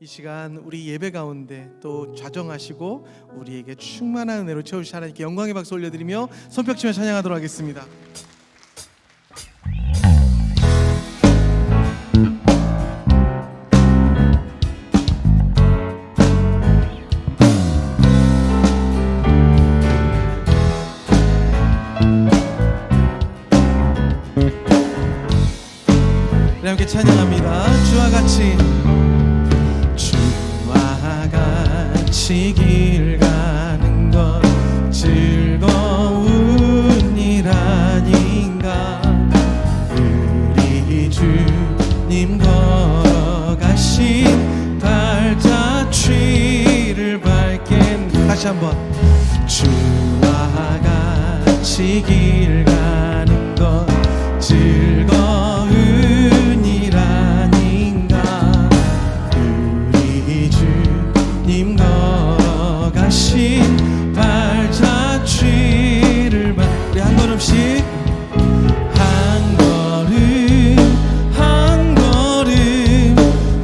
이 시간 우리 예배 가운데 또 좌정하시고 우리에게 충만한 은혜로 채우신 하나님께 영광의 박수 올려드리며 손뼉치며 찬양하도록 하겠습니다. 우리 함께 찬양합니다. 주와 같이 길 가는 것 즐거운 일 아닌가. 우리 주님 걸어가신 발자취를 밟게. 다시 한번. 주와 같이 길 가는 것 즐거운 일 아닌가. 우리 주님 걸어가신 발자취를 우리 한 걸음씩 한 걸음 한 걸음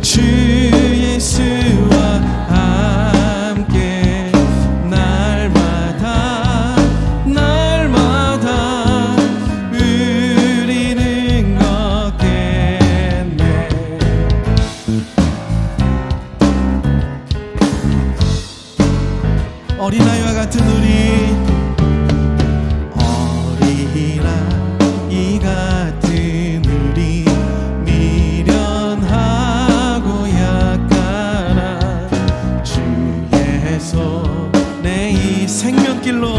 주 예수와 함께 날마다 날마다 우리는 걷겠네. 어린아이와 같은 우리, 어린아이 같은 우리, 미련하고 약간한 주의 손에 이 생명길로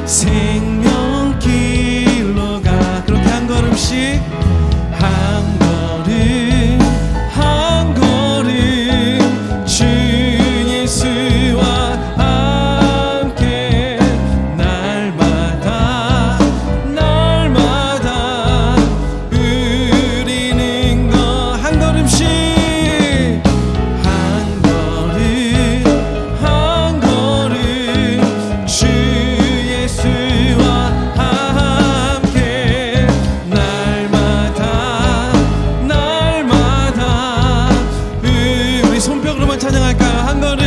생명길로 가. 그렇게 한 걸음씩 한 걸음 한 걸음 주 예수와 함께 날마다 날마다 우리는 거. 한 걸음씩 한 걸음 한 걸음 주 예수와 함께 날마다 날마다. 우리 손뼉으로만 찬양할까요? 한 걸음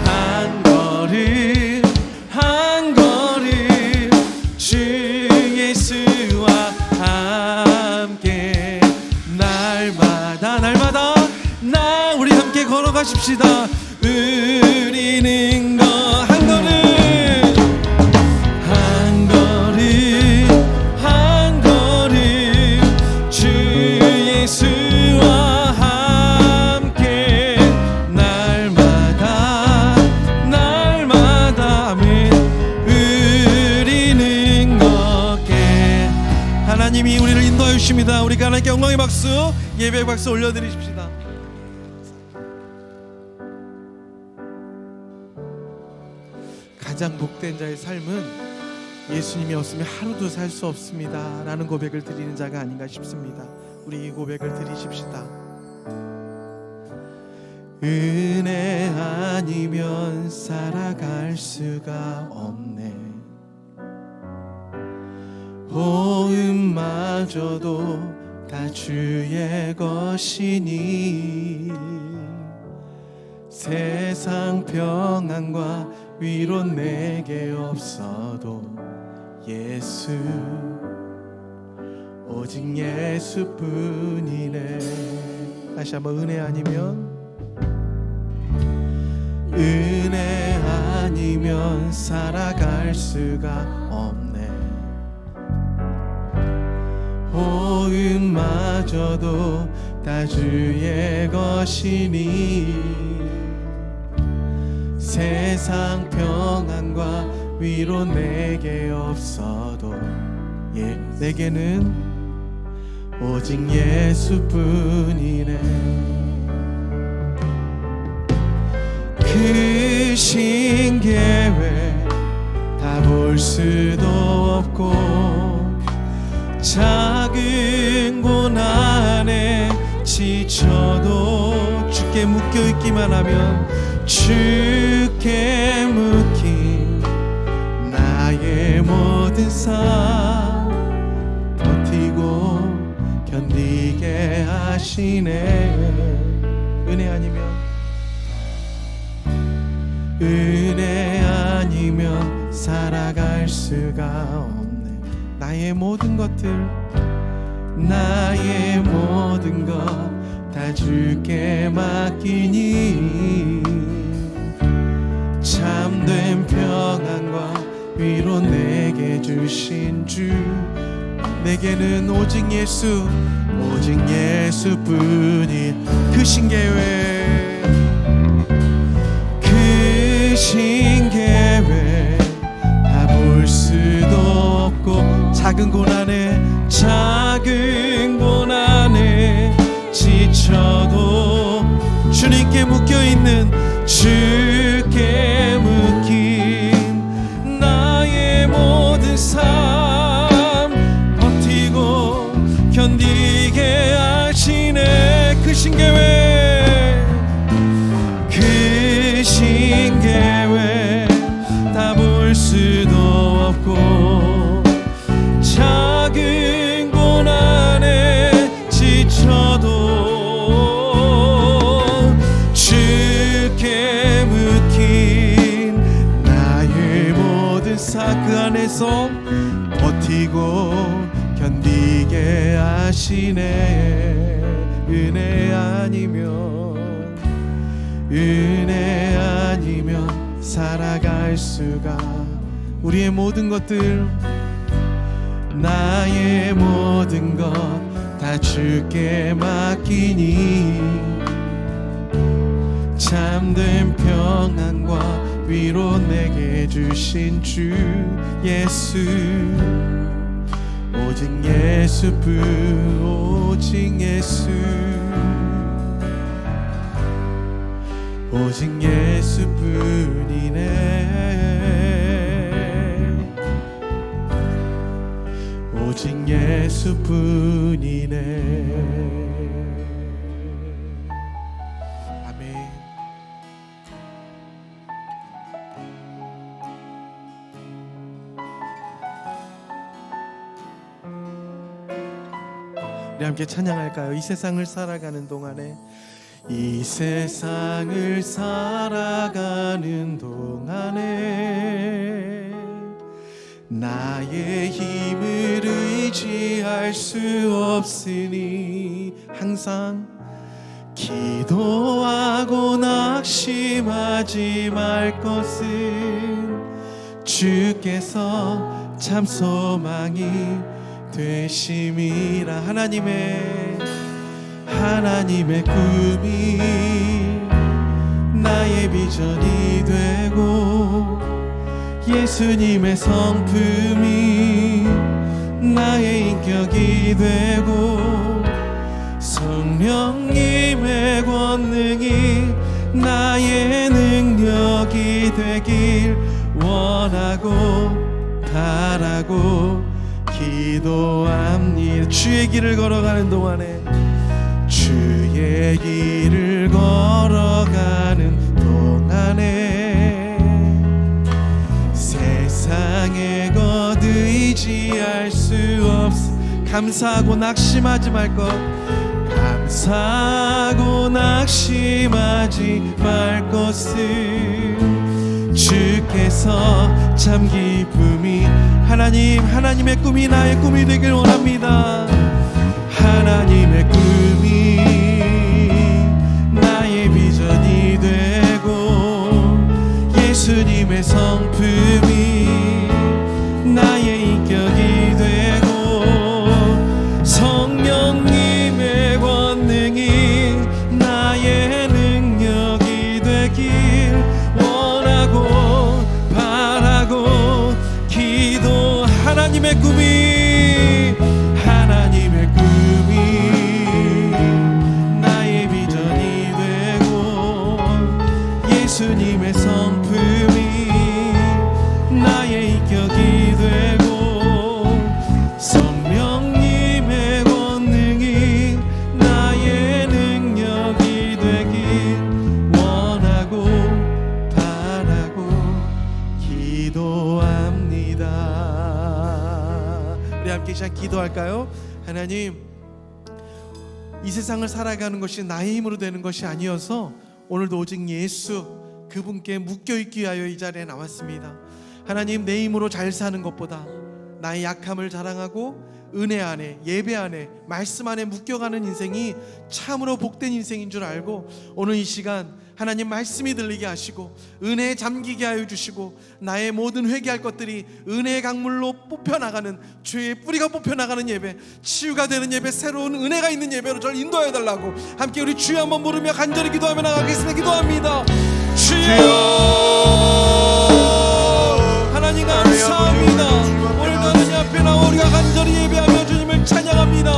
한 걸음 한 걸음 주 예수와 함께 날마다 날마다 우리 함께 걸어가십시다. 우리는 거. 한 걸음 한 걸음 한 걸음 주 예수와 함께 날마다 날마다. 아멘. 우리는 걷게. 하나님이 우리를 인도하여 주십니다. 우리가 하나님께 영광의 박수, 예배의 박수 올려드리십시다. 가장 복된 자의 삶은 예수님이 없으면 하루도 살 수 없습니다 라는 고백을 드리는 자가 아닌가 싶습니다. 우리 이 고백을 드리십시다. 은혜 아니면 살아갈 수가 없네. 호흡마저도 다 주의 것이니 세상 평안과 위로 내게 없어도 예수 오직 예수뿐이네. 다시 한번. 은혜 아니면 은혜 아니면 살아갈 수가 없네. 호흡마저도 다 주의 것이니 세상 평안과 위로 내게 없어도 내게는 오직 예수뿐이네. 크신 계획 다 볼 수도 없고 작은 고난에 지쳐도 주께 묶여있기만 하면 주께 묶인 나의 모든 삶 버티고 견디게 하소서. 하시네. 은혜 아니면 살아갈 수가 없네. 나의 모든 것 다 주께 맡기니 참된 평안과 위로 내게 주신 주. 내게는 오직 예수뿐이. 그 신계획 다 볼 수도 없고 작은 고난에 지쳐도 주님께 묶여있는 주께 묶인 나의 모든 삶 버티고 견디게 하시네. 그 신계획 다 볼 수도 없고 작은 고난에 지쳐도 주께 묶인 나의 모든 삶 그 안에서 버티고 견디게 하시네. 은혜 아니면 살아갈 수가. 우리의 모든 것들 나의 모든 것 다 주께 맡기니 참된 평안과 위로 내게 주신 주 예수. 오직 예수뿐. 오직 예수뿐이네. 오직 예수뿐이네. 아멘. 우리 함께 찬양할까요? 이 세상을 살아가는 동안에 나의 힘을 의지할 수 없으니 항상 기도하고 낙심하지 말 것은 주께서 참 소망이 되심이라. 하나님의 꿈이 나의 비전이 되고 예수님의 성품이 나의 인격이 되고 성령님의 권능이 나의 능력이 되길 원하고 바라고 기도합니다. 주의 길을 걸어가는 동안에 세상의 것 의지할 수 없어. 감사하고 낙심하지 말 것. 감사하고 낙심하지 말 것은 주께서 참 기쁨이. 하나님의 꿈이 나의 꿈이 되길 원합니다. 하나님의 꿈이 나의 비전이 되고 예수님의 성품이 나의 인격이 되고 성령님의 권능이 나의 능력이 되길 원하고 바라고 기도. 하나님의 꿈이 나의 비전이 되고 예수님의 성품이 나의 인격이 되고 성령님의 권능이 나의 능력이 되길 원하고 바라고 기도합니다. 우리 함께 시작 기도할까요? 하나님, 이 세상을 살아가는 것이 나의 힘으로 되는 것이 아니어서 오늘도 오직 예수 그분께 묶여있기 위하여 이 자리에 나왔습니다. 하나님, 내 힘으로 잘 사는 것보다 나의 약함을 자랑하고 은혜 안에, 예배 안에, 말씀 안에 묶여가는 인생이 참으로 복된 인생인 줄 알고 오늘 이 시간 하나님 말씀이 들리게 하시고 은혜에 잠기게 하여 주시고 나의 모든 회개할 것들이 은혜의 강물로 뽑혀나가는, 죄의 뿌리가 뽑혀나가는 예배, 치유가 되는 예배, 새로운 은혜가 있는 예배로 저를 인도하여 달라고 함께 우리 주여 한번 부르며 간절히 기도하며 나가겠습니다. 기도합니다. 주여, 하나님 감사합니다. 오늘도 하나님 앞에 나와 우리가 간절히 예배하며 주님을 찬양합니다.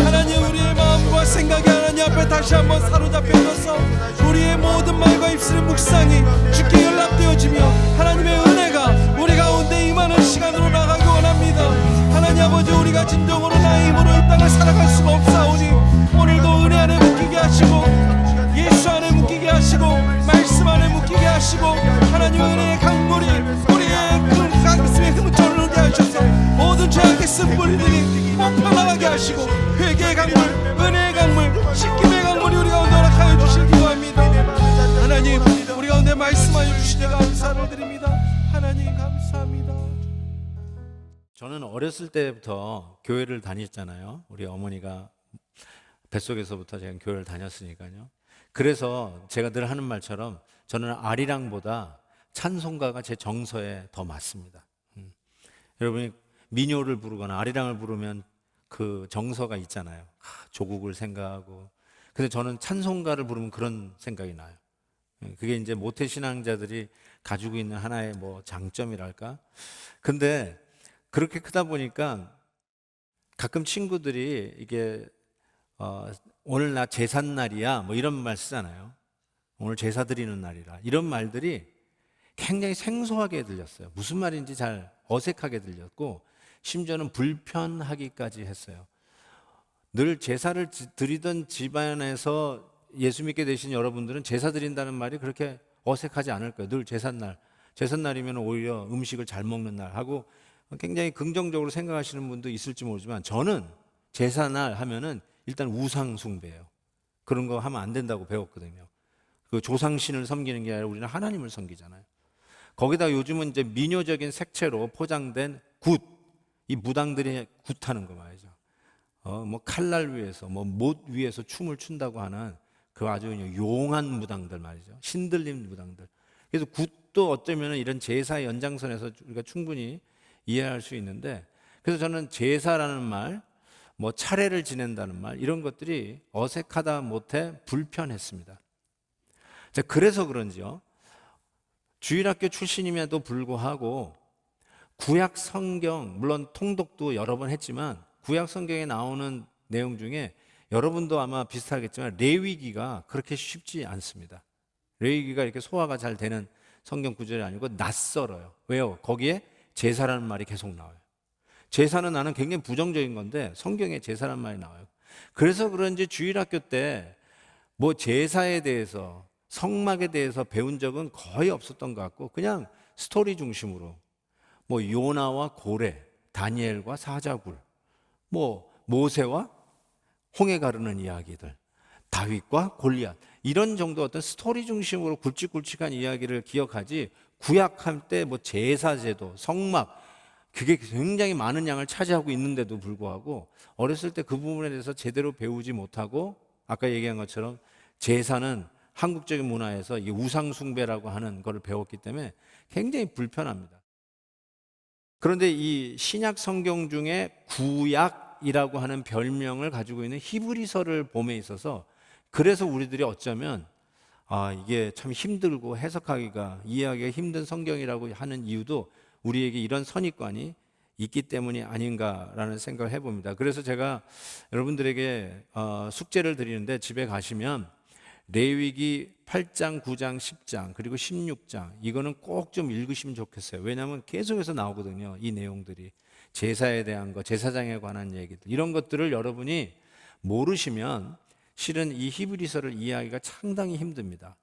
하나님, 우리의 마음과 생각이 하나님 앞에 다시 한번 사로잡혀져서 우리의 모든 말과 입술의 묵상이 주께 연락되어지며 하나님의 은혜가 우리 가운데 임하는 시간으로 나가기 원합니다. 하나님 아버지, 우리가 진정으로 나의 힘으로 이 땅을 살아갈 수가 없사오니 오늘도 은혜 안에 묶이게 하시고 예수 안에 묶이게 하시고 말씀 안에 묶이게 하시고 하나님 은혜의 강물이 우리의 그 가슴에 흐뭇을 흐르게 하셔서 모든 죄악의 쓴뿌리들이 뽑혀나가게 하시고 회개의 강물, 은혜의 강물, 씻김의 강물이 우리 가운데 허락하여 주실 기도합니다. 하나님, 우리 가운데 말씀하여 주시니 감사를 드립니다. 하나님 감사합니다. 저는 어렸을 때부터 교회를 다녔잖아요. 우리 어머니가 뱃속에서부터 제가 교회를 다녔으니까요. 그래서 제가 늘 하는 말처럼 저는 아리랑보다 찬송가가 제 정서에 더 맞습니다. 여러분이 민요를 부르거나 아리랑을 부르면 그 정서가 있잖아요. 조국을 생각하고. 근데 저는 찬송가를 부르면 그런 생각이 나요. 그게 이제 모태신앙자들이 가지고 있는 하나의 뭐 장점이랄까. 근데 그렇게 크다 보니까 가끔 친구들이 이게 오늘 나 제삿날이야 뭐 이런 말 쓰잖아요. 오늘 제사 드리는 날이라, 이런 말들이 굉장히 생소하게 들렸어요. 무슨 말인지 잘 어색하게 들렸고 심지어는 불편하기까지 했어요. 늘 제사를 드리던 집안에서 예수 믿게 되신 여러분들은 제사 드린다는 말이 그렇게 어색하지 않을 거예요. 늘 제삿날이면 오히려 음식을 잘 먹는 날 하고 굉장히 긍정적으로 생각하시는 분도 있을지 모르지만 저는 제사날 하면은 일단 우상 숭배예요. 그런 거 하면 안 된다고 배웠거든요. 그 조상신을 섬기는 게 아니라 우리는 하나님을 섬기잖아요. 거기다 요즘은 이제 민요적인 색채로 포장된 굿, 이 무당들이 굿하는 거 말이죠. 뭐 칼날 위에서, 뭐 못 위에서 춤을 춘다고 하는 그 아주 용한 무당들 말이죠. 신들린 무당들. 그래서 굿도 어쩌면 이런 제사의 연장선에서 우리가 충분히 이해할 수 있는데, 그래서 저는 제사라는 말, 뭐 차례를 지낸다는 말, 이런 것들이 어색하다 못해 불편했습니다. 그래서 그런지요, 주일학교 출신임에도 불구하고 구약 성경, 물론 통독도 여러 번 했지만 구약 성경에 나오는 내용 중에 여러분도 아마 비슷하겠지만 레위기가 그렇게 쉽지 않습니다. 레위기가 이렇게 소화가 잘 되는 성경 구절이 아니고 낯설어요. 왜요? 거기에 제사라는 말이 계속 나와요. 제사는 나는 굉장히 부정적인 건데 성경에 제사라는 말이 나와요. 그래서 그런지 주일학교 때 뭐 제사에 대해서, 성막에 대해서 배운 적은 거의 없었던 것 같고 그냥 스토리 중심으로 뭐 요나와 고레, 다니엘과 사자굴, 뭐 모세와 홍해 가르는 이야기들, 다윗과 골리앗, 이런 정도 어떤 스토리 중심으로 굵직굵직한 이야기를 기억하지, 구약할 때 뭐 제사제도, 성막, 그게 굉장히 많은 양을 차지하고 있는데도 불구하고 어렸을 때 그 부분에 대해서 제대로 배우지 못하고 아까 얘기한 것처럼 제사는 한국적인 문화에서 이 우상 숭배라고 하는 것을 배웠기 때문에 굉장히 불편합니다. 그런데 이 신약 성경 중에 구약이라고 하는 별명을 가지고 있는 히브리서를 봄에 있어서, 그래서 우리들이 어쩌면 이게 참 힘들고 해석하기가, 이해하기가 힘든 성경이라고 하는 이유도 우리에게 이런 선입관이 있기 때문이 아닌가라는 생각을 해봅니다. 그래서 제가 여러분들에게 숙제를 드리는데, 집에 가시면 레위기 8장, 9장, 10장 그리고 16장, 이거는 꼭 좀 읽으시면 좋겠어요. 왜냐하면 계속해서 나오거든요. 이 내용들이 제사에 대한 거, 제사장에 관한 얘기들, 이런 것들을 여러분이 모르시면 실은 이 히브리서를 이해하기가 상당히 힘듭니다.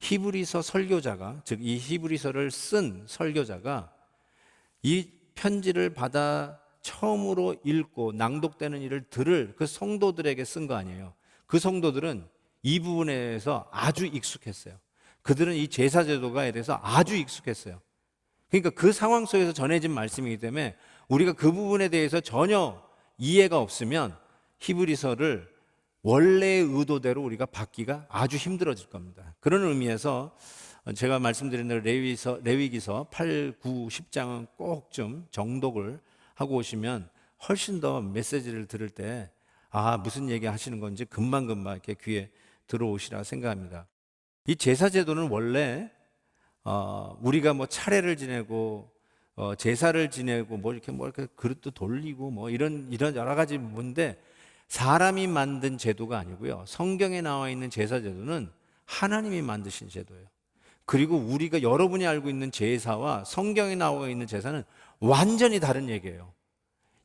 히브리서 설교자가, 즉 이 히브리서를 쓴 설교자가 이 편지를 받아 처음으로 읽고 낭독되는 일을 들을 그 성도들에게 쓴 거 아니에요. 그 성도들은 이 부분에서 아주 익숙했어요. 그들은 이 제사 제도가에 대해서 아주 익숙했어요. 그러니까 그 상황 속에서 전해진 말씀이기 때문에 우리가 그 부분에 대해서 전혀 이해가 없으면 히브리서를 원래의 의도대로 우리가 받기가 아주 힘들어질 겁니다. 그런 의미에서 제가 말씀드린 대로 레위기서 8, 9, 10장은 꼭 좀 정독을 하고 오시면 훨씬 더 메시지를 들을 때 무슨 얘기 하시는 건지 금방금방 이렇게 귀에 들어오시라 생각합니다. 이 제사 제도는 원래 우리가 뭐 차례를 지내고 제사를 지내고 뭐 이렇게 그릇도 돌리고 뭐 이런 여러 가지 뭔데 사람이 만든 제도가 아니고요. 성경에 나와 있는 제사 제도는 하나님이 만드신 제도예요. 그리고 우리가 여러분이 알고 있는 제사와 성경에 나와 있는 제사는 완전히 다른 얘기예요.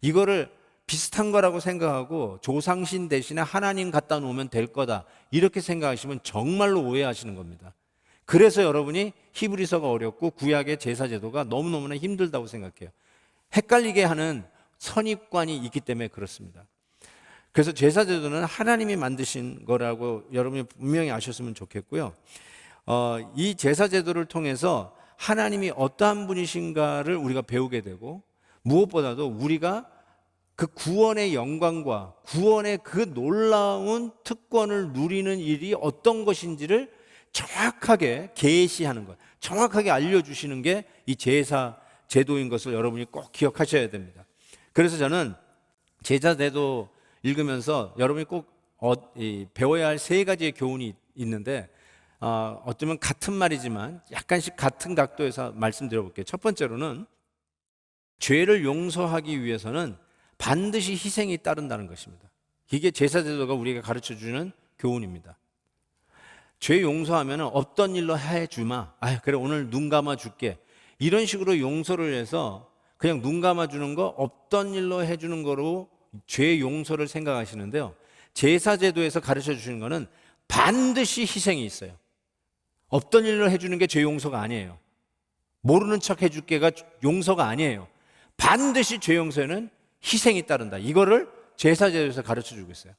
이거를 비슷한 거라고 생각하고 조상신 대신에 하나님 갖다 놓으면 될 거다 이렇게 생각하시면 정말로 오해하시는 겁니다. 그래서 여러분이 히브리서가 어렵고 구약의 제사 제도가 너무너무나 힘들다고 생각해요. 헷갈리게 하는 선입관이 있기 때문에 그렇습니다. 그래서 제사 제도는 하나님이 만드신 거라고 여러분이 분명히 아셨으면 좋겠고요. 이 제사 제도를 통해서 하나님이 어떠한 분이신가를 우리가 배우게 되고 무엇보다도 우리가 그 구원의 영광과 구원의 그 놀라운 특권을 누리는 일이 어떤 것인지를 정확하게 계시하는 것, 정확하게 알려주시는 게 이 제사 제도인 것을 여러분이 꼭 기억하셔야 됩니다. 그래서 저는 제사 제도 읽으면서 여러분이 꼭 배워야 할 세 가지의 교훈이 있는데 어쩌면 같은 말이지만 약간씩 같은 각도에서 말씀드려 볼게요. 첫 번째로는 죄를 용서하기 위해서는 반드시 희생이 따른다는 것입니다. 이게 제사 제도가 우리에게 가르쳐 주는 교훈입니다. 죄 용서하면 없던 일로 해주마. 그래 오늘 눈 감아 줄게. 이런 식으로 용서를 해서 그냥 눈 감아 주는 거 없던 일로 해주는 거로 죄 용서를 생각하시는데요. 제사 제도에서 가르쳐 주시는 거는 반드시 희생이 있어요. 없던 일로 해주는 게 죄 용서가 아니에요. 모르는 척 해줄게가 용서가 아니에요. 반드시 죄 용서에는 희생이 따른다. 이거를 제사제도에서 가르쳐 주고 있어요.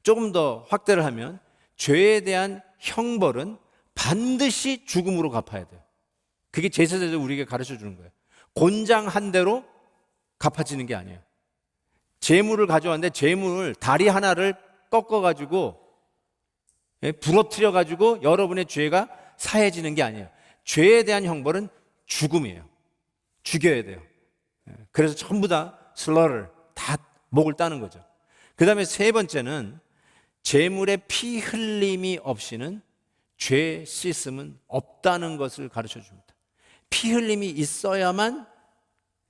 조금 더 확대를 하면 죄에 대한 형벌은 반드시 죽음으로 갚아야 돼요. 그게 제사제도 우리에게 가르쳐 주는 거예요. 곤장 한 대로 갚아지는 게 아니에요. 재물을 가져왔는데 재물을 다리 하나를 꺾어가지고 부러뜨려가지고 여러분의 죄가 사해지는 게 아니에요. 죄에 대한 형벌은 죽음이에요. 죽여야 돼요. 그래서 전부 다 슬러를 다 목을 따는 거죠. 그 다음에 세 번째는 재물의 피 흘림이 없이는 죄 씻음은 없다는 것을 가르쳐 줍니다. 피 흘림이 있어야만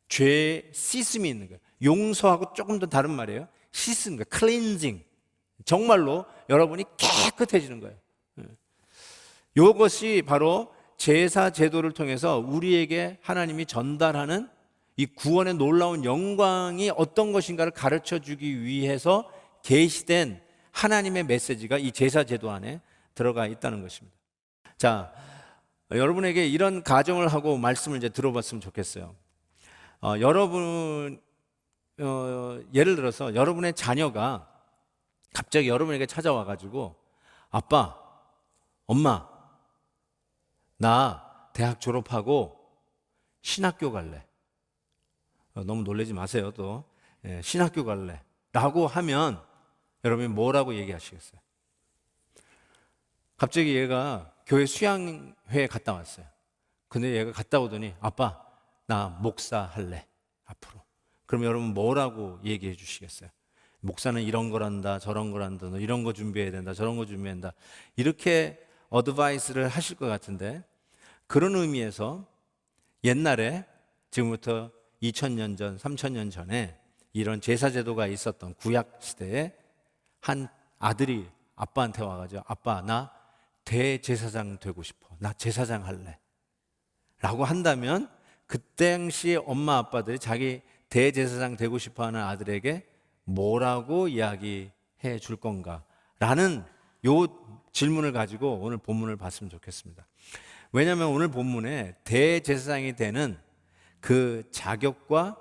죄 씻음이 있는 거예요. 용서하고 조금 더 다른 말이에요. 씻는 거예요. 클렌징. 정말로 여러분이 깨끗해지는 거예요. 이것이 바로 제사 제도를 통해서 우리에게 하나님이 전달하는 이 구원의 놀라운 영광이 어떤 것인가를 가르쳐 주기 위해서 계시된 하나님의 메시지가 이 제사 제도 안에 들어가 있다는 것입니다. 자, 여러분에게 이런 가정을 하고 말씀을 이제 들어봤으면 좋겠어요. 예를 들어서 여러분의 자녀가 갑자기 여러분에게 찾아와 가지고 아빠, 엄마, 나 대학 졸업하고 신학교 갈래. 너무 놀라지 마세요. 또 신학교 갈래 라고 하면 여러분이 뭐라고 얘기하시겠어요? 갑자기 얘가 교회 수양회에 갔다 왔어요. 근데 얘가 갔다 오더니 아빠 나 목사 할래 앞으로. 그럼 여러분 뭐라고 얘기해 주시겠어요? 목사는 이런 거란다 저런 거란다 너 이런 거 준비해야 된다 저런 거 준비해야 된다 이렇게 어드바이스를 하실 것 같은데, 그런 의미에서 옛날에 지금부터 2000년 전 3000년 전에 이런 제사제도가 있었던 구약 시대에 한 아들이 아빠한테 와가지고 아빠 나 대제사장 되고 싶어. 나 제사장 할래 라고 한다면 그 당시 엄마 아빠들이 자기 대제사장 되고 싶어하는 아들에게 뭐라고 이야기해 줄 건가 라는 요 질문을 가지고 오늘 본문을 봤으면 좋겠습니다. 왜냐하면 오늘 본문에 대제사장이 되는 그 자격과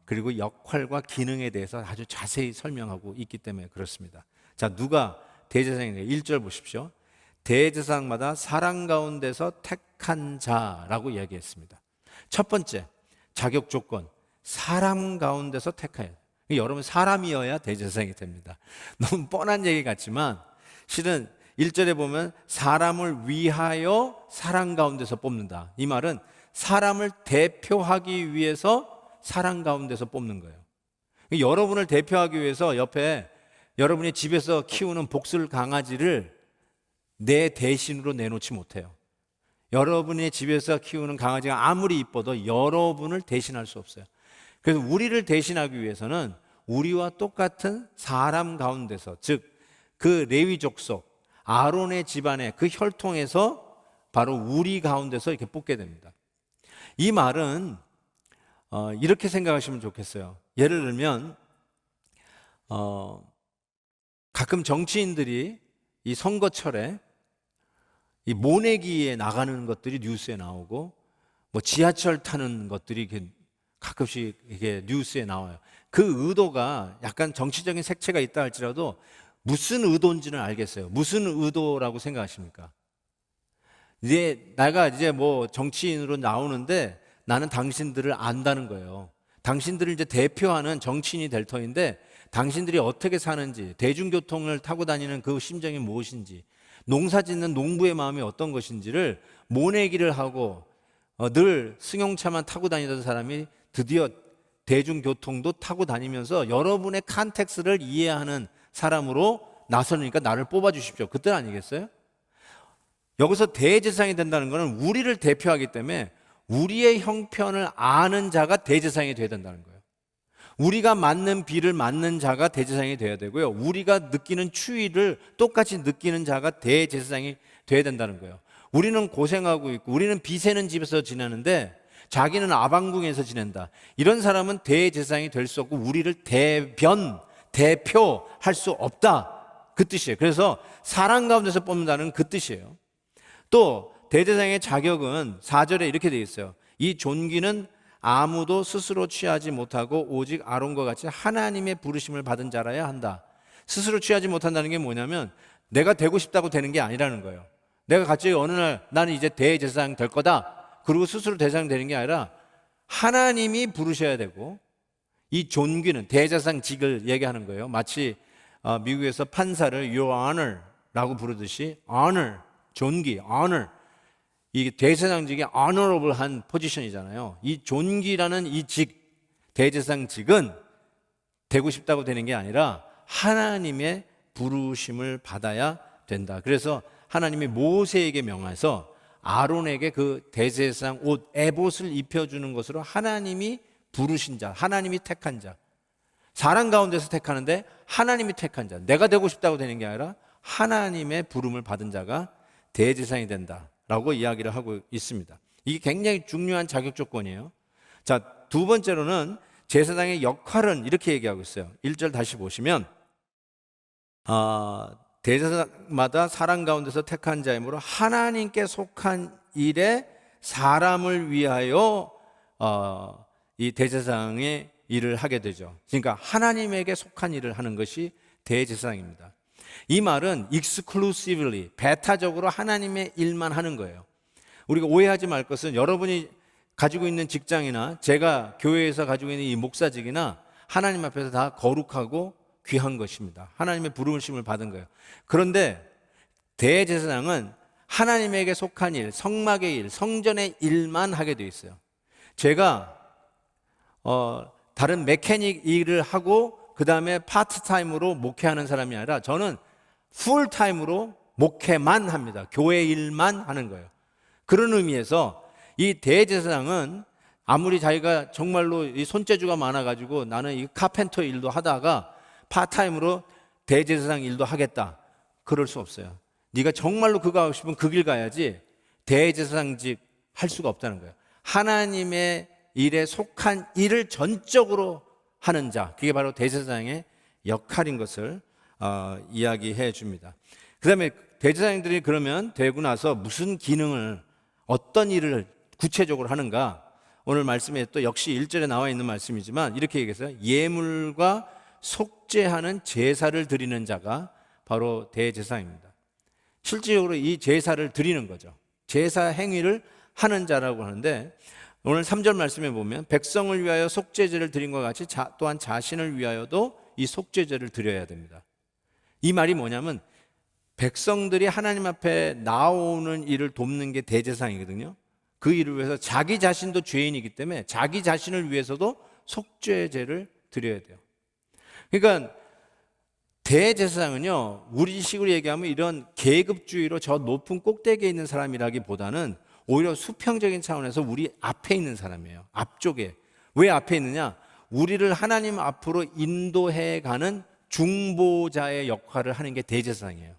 그리고 역할과 기능에 대해서 아주 자세히 설명하고 있기 때문에 그렇습니다. 자, 누가 대제사장이에요. 1절 보십시오. 대제사장마다 사람 가운데서 택한 자라고 이야기했습니다. 첫 번째, 자격 조건, 사람 가운데서 택하여. 여러분, 사람이어야 대제사장이 됩니다. 너무 뻔한 얘기 같지만 실은 1절에 보면 사람을 위하여 사람 가운데서 뽑는다. 이 말은 사람을 대표하기 위해서 사람 가운데서 뽑는 거예요. 여러분을 대표하기 위해서 옆에 여러분이 집에서 키우는 복슬 강아지를 내 대신으로 내놓지 못해요. 여러분의 집에서 키우는 강아지가 아무리 이뻐도 여러분을 대신할 수 없어요. 그래서 우리를 대신하기 위해서는 우리와 똑같은 사람 가운데서, 즉 그 레위 족속 아론의 집안의 그 혈통에서 바로 우리 가운데서 이렇게 뽑게 됩니다. 이 말은 이렇게 생각하시면 좋겠어요. 예를 들면 가끔 정치인들이 이 선거철에 이 모내기에 나가는 것들이 뉴스에 나오고, 뭐 지하철 타는 것들이 이렇게 가끔씩 이게 뉴스에 나와요. 그 의도가 약간 정치적인 색채가 있다 할지라도 무슨 의도인지는 알겠어요. 무슨 의도라고 생각하십니까? 내가 이제 뭐 정치인으로 나오는데 나는 당신들을 안다는 거예요. 당신들을 이제 대표하는 정치인이 될 터인데 당신들이 어떻게 사는지, 대중교통을 타고 다니는 그 심정이 무엇인지, 농사 짓는 농부의 마음이 어떤 것인지를 모내기를 하고 늘 승용차만 타고 다니던 사람이 드디어 대중교통도 타고 다니면서 여러분의 컨텍스트를 이해하는 사람으로 나서니까 나를 뽑아주십시오. 그때 아니겠어요? 여기서 대제사장이 된다는 것은 우리를 대표하기 때문에 우리의 형편을 아는 자가 대제사장이 되어야 된다는 거예요. 우리가 맞는 비를 맞는 자가 대제사장이 되어야 되고요. 우리가 느끼는 추위를 똑같이 느끼는 자가 대제사장이 되어야 된다는 거예요. 우리는 고생하고 있고 우리는 비 새는 집에서 지내는데 자기는 아방궁에서 지낸다. 이런 사람은 대제사장이 될 수 없고 우리를 대표할 수 없다. 그 뜻이에요. 그래서 사람 가운데서 뽑는다는 그 뜻이에요. 또 대제사장의 자격은 4절에 이렇게 되어 있어요. 이 존귀는 아무도 스스로 취하지 못하고 오직 아론과 같이 하나님의 부르심을 받은 자라야 한다. 스스로 취하지 못한다는 게 뭐냐면 내가 되고 싶다고 되는 게 아니라는 거예요. 내가 갑자기 어느 날 나는 이제 대제사장 될 거다. 그리고 스스로 대제사장 되는 게 아니라 하나님이 부르셔야 되고, 이 존귀는 대제사장직을 얘기하는 거예요. 마치 미국에서 판사를 Your Honor라고 부르듯이 honor, 존귀, honor. 이 대제사장직이 honorable한 포지션이잖아요. 이 존귀라는 이 직, 대제사장직은 되고 싶다고 되는 게 아니라 하나님의 부르심을 받아야 된다. 그래서 하나님이 모세에게 명해서 아론에게 그 대제사장 옷, 에봇을 입혀주는 것으로 하나님이 부르신 자, 하나님이 택한 자, 사람 가운데서 택하는데 하나님이 택한 자, 내가 되고 싶다고 되는 게 아니라 하나님의 부름을 받은 자가 대제사장이 된다라고 이야기를 하고 있습니다. 이게 굉장히 중요한 자격 조건이에요. 자, 두 번째로는 제사장의 역할은 이렇게 얘기하고 있어요. 1절 다시 보시면 대제사장마다 사람 가운데서 택한 자이므로 하나님께 속한 일에 사람을 위하여 이 대제사장의 일을 하게 되죠. 그러니까 하나님에게 속한 일을 하는 것이 대제사장입니다. 이 말은 exclusively, 배타적으로 하나님의 일만 하는 거예요. 우리가 오해하지 말 것은 여러분이 가지고 있는 직장이나 제가 교회에서 가지고 있는 이 목사직이나 하나님 앞에서 다 거룩하고 귀한 것입니다. 하나님의 부르심을 받은 거예요. 그런데 대제사장은 하나님에게 속한 일, 성막의 일, 성전의 일만 하게 돼 있어요. 제가 다른 메케닉 일을 하고 그 다음에 파트타임으로 목회하는 사람이 아니라 저는 풀타임으로 목회만 합니다. 교회 일만 하는 거예요. 그런 의미에서 이 대제사장은 아무리 자기가 정말로 이 손재주가 많아가지고 나는 이 카펜터 일도 하다가 파트타임으로 대제사장 일도 하겠다, 그럴 수 없어요. 네가 정말로 그거 하고 싶으면 그 길 가야지 대제사장직 할 수가 없다는 거예요. 하나님의 일에 속한 일을 전적으로 하는 자, 그게 바로 대제사장의 역할인 것을 이야기해 줍니다. 그 다음에 대제사장들이 그러면 되고 나서 무슨 기능을, 어떤 일을 구체적으로 하는가, 오늘 말씀에 또 역시 1절에 나와 있는 말씀이지만 이렇게 얘기했어요. 예물과 속죄하는 제사를 드리는 자가 바로 대제사장입니다. 실질적으로 이 제사를 드리는 거죠. 제사 행위를 하는 자라고 하는데, 오늘 3절 말씀에 보면 백성을 위하여 속죄제를 드린 것 같이 또한 자신을 위하여도 이 속죄제를 드려야 됩니다. 이 말이 뭐냐면 백성들이 하나님 앞에 나오는 일을 돕는 게 대제사장이거든요. 그 일을 위해서 자기 자신도 죄인이기 때문에 자기 자신을 위해서도 속죄제를 드려야 돼요. 그러니까 대제사장은요, 우리식으로 얘기하면 이런 계급주의로 저 높은 꼭대기에 있는 사람이라기보다는 오히려 수평적인 차원에서 우리 앞에 있는 사람이에요. 앞쪽에. 왜 앞에 있느냐? 우리를 하나님 앞으로 인도해 가는 중보자의 역할을 하는 게 대제사장이에요.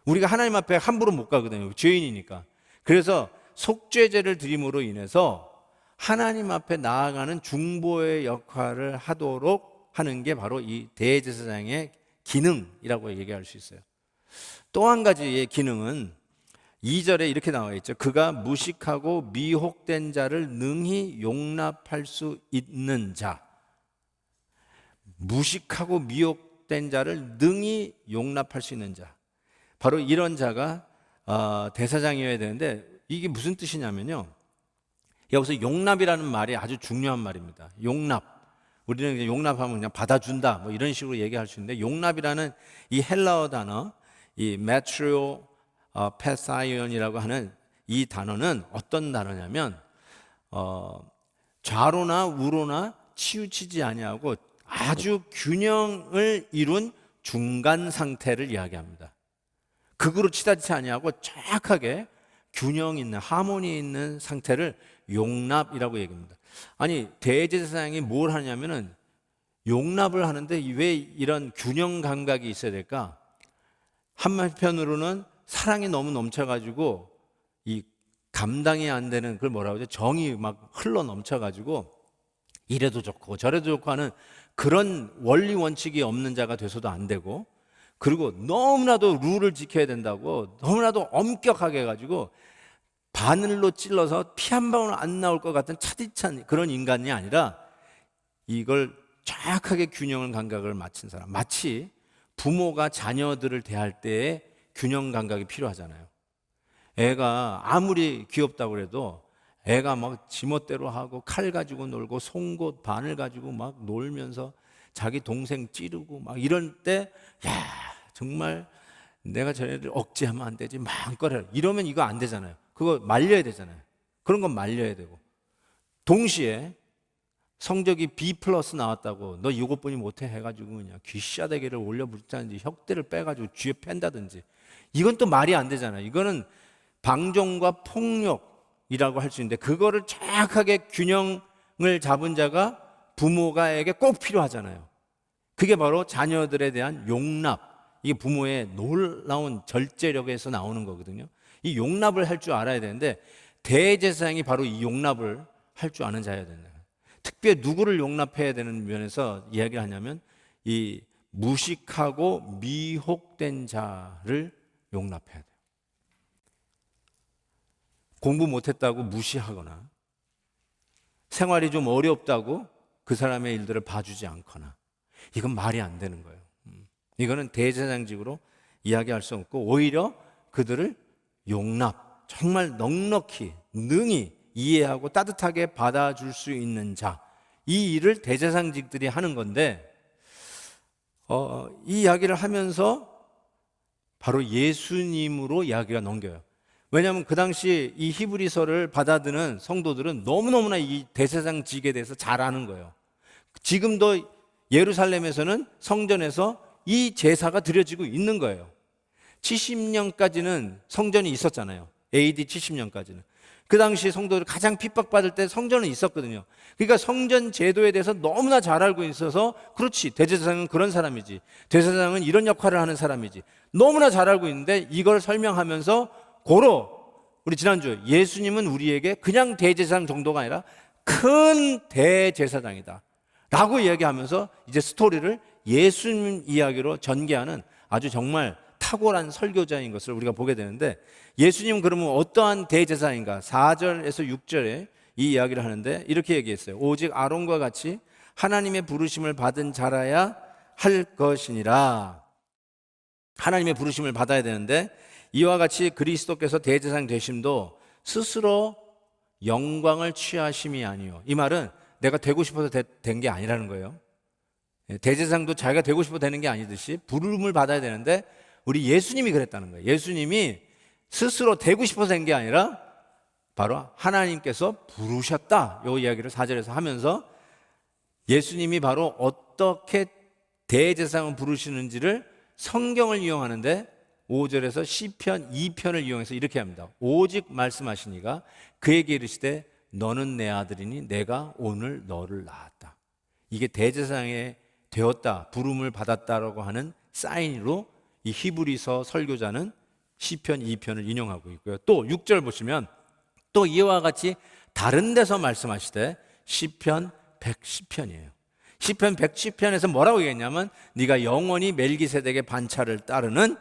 우리가 하나님 앞에 함부로 못 가거든요. 죄인이니까. 그래서 속죄제를 드림으로 인해서 하나님 앞에 나아가는 중보의 역할을 하도록 하는 게 바로 이 대제사장의 기능이라고 얘기할 수 있어요. 또 한 가지의 기능은 2절에 이렇게 나와 있죠. 그가 무식하고 미혹된 자를 능히 용납할 수 있는 자. 무식하고 미혹된 자를 능히 용납할 수 있는 자. 바로 이런 자가 대사장이어야 되는데, 이게 무슨 뜻이냐면요, 여기서 용납이라는 말이 아주 중요한 말입니다. 용납. 우리는 그냥 용납하면 그냥 받아준다 뭐 이런 식으로 얘기할 수 있는데, 용납이라는 이 헬라어 단어, 이 메트리오 페사이온이라고 하는 이 단어는 어떤 단어냐면 좌로나 우로나 치우치지 아니하고 아주 균형을 이룬 중간 상태를 이야기합니다. 극으로 치닫지 아니하고 정확하게 균형 있는, 하모니 있는 상태를 용납이라고 얘기합니다. 아니, 대제사장이 뭘 하냐면은 용납을 하는데 왜 이런 균형 감각이 있어야 될까? 한편으로는 사랑이 너무 넘쳐가지고 이 감당이 안 되는, 그걸 뭐라고 하죠? 정이 막 흘러 넘쳐가지고 이래도 좋고 저래도 좋고 하는 그런 원리 원칙이 없는 자가 돼서도 안 되고, 그리고 너무나도 룰을 지켜야 된다고 너무나도 엄격하게 해가지고 바늘로 찔러서 피 한 방울 안 나올 것 같은 차디찬 그런 인간이 아니라 이걸 정확하게 균형을 감각을 맞춘 사람. 마치 부모가 자녀들을 대할 때에 균형 감각이 필요하잖아요. 애가 아무리 귀엽다고 해도 애가 막 지멋대로 하고 칼 가지고 놀고 송곳 바늘 가지고 막 놀면서 자기 동생 찌르고 막 이럴 때, 야, 정말 내가 쟤네들 억제하면 안 되지, 마음껏 해라. 이러면 이거 안 되잖아요. 그거 말려야 되잖아요. 그런 건 말려야 되고, 동시에 성적이 B 플러스 나왔다고 너 이것 뿐이 못해 해가지고 그냥 귀싸대기를 올려붙자든지 혁대를 빼가지고 쥐에 팬다든지, 이건 또 말이 안 되잖아요. 이거는 방종과 폭력이라고 할 수 있는데, 그거를 정확하게 균형을 잡은 자가 부모가에게 꼭 필요하잖아요. 그게 바로 자녀들에 대한 용납, 이게 부모의 놀라운 절제력에서 나오는 거거든요. 이 용납을 할 줄 알아야 되는데, 대제사장이 바로 이 용납을 할 줄 아는 자여야 된다. 특별히 누구를 용납해야 되는 면에서 이야기를 하냐면 이 무식하고 미혹된 자를 용납해야 돼요. 공부 못했다고 무시하거나 생활이 좀 어렵다고 그 사람의 일들을 봐주지 않거나, 이건 말이 안 되는 거예요. 이거는 대제사장직으로 이야기할 수 없고, 오히려 그들을 용납, 정말 넉넉히 능히 이해하고 따뜻하게 받아줄 수 있는 자, 이 일을 대제사장직들이 하는 건데, 이 이야기를 하면서 바로 예수님으로 이야기가 넘겨요. 왜냐하면 그 당시 이 히브리서를 받아드는 성도들은 너무너무나 이 대제사장직에 대해서 잘 아는 거예요. 지금도 예루살렘에서는 성전에서 이 제사가 드려지고 있는 거예요. 70년까지는 성전이 있었잖아요. AD 70년까지는. 그 당시 성도들 가장 핍박받을 때 성전은 있었거든요. 그러니까 성전 제도에 대해서 너무나 잘 알고 있어서, 그렇지, 대제사장은 그런 사람이지, 대제사장은 이런 역할을 하는 사람이지, 너무나 잘 알고 있는데 이걸 설명하면서 고로, 우리 지난주 예수님은 우리에게 그냥 대제사장 정도가 아니라 큰 대제사장이다 라고 이야기하면서 이제 스토리를 예수님 이야기로 전개하는 아주 정말 탁월한 설교자인 것을 우리가 보게 되는데, 예수님은 그러면 어떠한 대제사장인가? 4절에서 6절에 이 이야기를 하는데 이렇게 얘기했어요. 오직 아론과 같이 하나님의 부르심을 받은 자라야 할 것이니라. 하나님의 부르심을 받아야 되는데 이와 같이 그리스도께서 대제사장 되심도 스스로 영광을 취하심이 아니요. 이 말은 내가 되고 싶어서 된 게 아니라는 거예요. 대제사장도 자기가 되고 싶어 되는 게 아니듯이 부름을 받아야 되는데 우리 예수님이 그랬다는 거예요. 예수님이 스스로 되고 싶어서 된 게 아니라 바로 하나님께서 부르셨다. 이 이야기를 4절에서 하면서 예수님이 바로 어떻게 대제사장을 부르시는지를 성경을 이용하는데 5절에서 시편 2편을 이용해서 이렇게 합니다. 오직 말씀하시니가 그에게 이르시되 너는 내 아들이니 내가 오늘 너를 낳았다. 이게 대제사장이 되었다, 부름을 받았다라고 하는 사인으로 이 히브리서 설교자는 시편 2편을 인용하고 있고요. 또 6절 보시면 또 이와 같이 다른 데서 말씀하시되 시편 110편이에요. 시편 110편에서 뭐라고 얘기했냐면 네가 영원히 멜기세덱의 반차를 따르는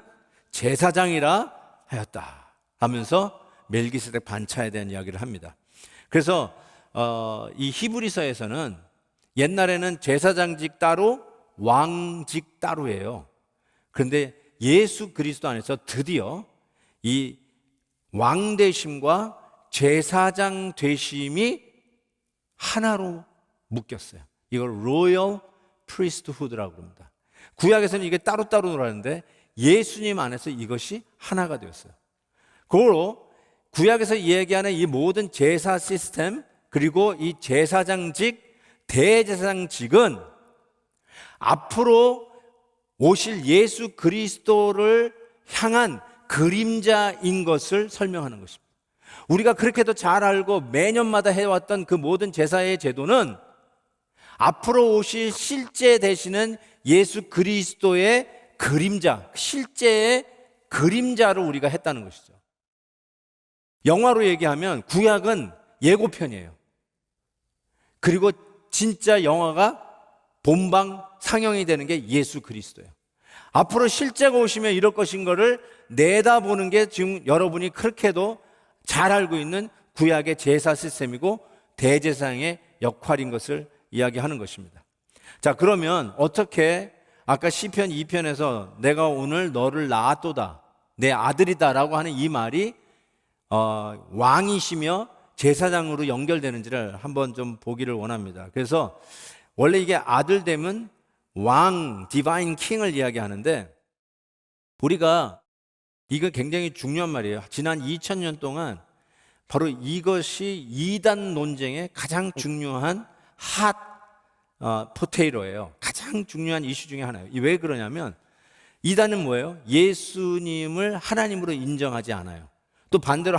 제사장이라 하였다 하면서 멜기세덱 반차에 대한 이야기를 합니다. 그래서 이 히브리서에서는 옛날에는 제사장직 따로 왕직 따로예요. 그런데 예수 그리스도 안에서 드디어 이 왕되심과 제사장 되심이 하나로 묶였어요. 이걸 로열 프리스트후드라고 합니다. 구약에서는 이게 따로따로 놀았는데 예수님 안에서 이것이 하나가 되었어요. 그걸로 구약에서 이야기하는 이 모든 제사 시스템 그리고 이 제사장직, 대제사장직은 앞으로 오실 예수 그리스도를 향한 그림자인 것을 설명하는 것입니다. 우리가 그렇게도 잘 알고 매년마다 해왔던 그 모든 제사의 제도는 앞으로 오실 실제 되시는 예수 그리스도의 그림자, 실제의 그림자로 우리가 했다는 것이죠. 영화로 얘기하면 구약은 예고편이에요. 그리고 진짜 영화가 본방 상영이 되는 게 예수 그리스도예요. 앞으로 실제가 오시면 이럴 것인 거를 내다보는 게 지금 여러분이 그렇게도 잘 알고 있는 구약의 제사 시스템이고 대제사장의 역할인 것을 이야기하는 것입니다. 자, 그러면 어떻게 아까 시편 2편에서 내가 오늘 너를 낳았도다 내 아들이다라고 하는 이 말이 왕이시며 제사장으로 연결되는지를 한번 좀 보기를 원합니다. 그래서 원래 이게 아들 되면 왕, 디바인 킹을 이야기하는데 우리가 이거 굉장히 중요한 말이에요. 지난 2000년 동안 바로 이것이 이단 논쟁의 가장 중요한 핫 포테이로예요. 가장 중요한 이슈 중에 하나예요. 왜 그러냐면 이단은 뭐예요? 예수님을 하나님으로 인정하지 않아요. 또 반대로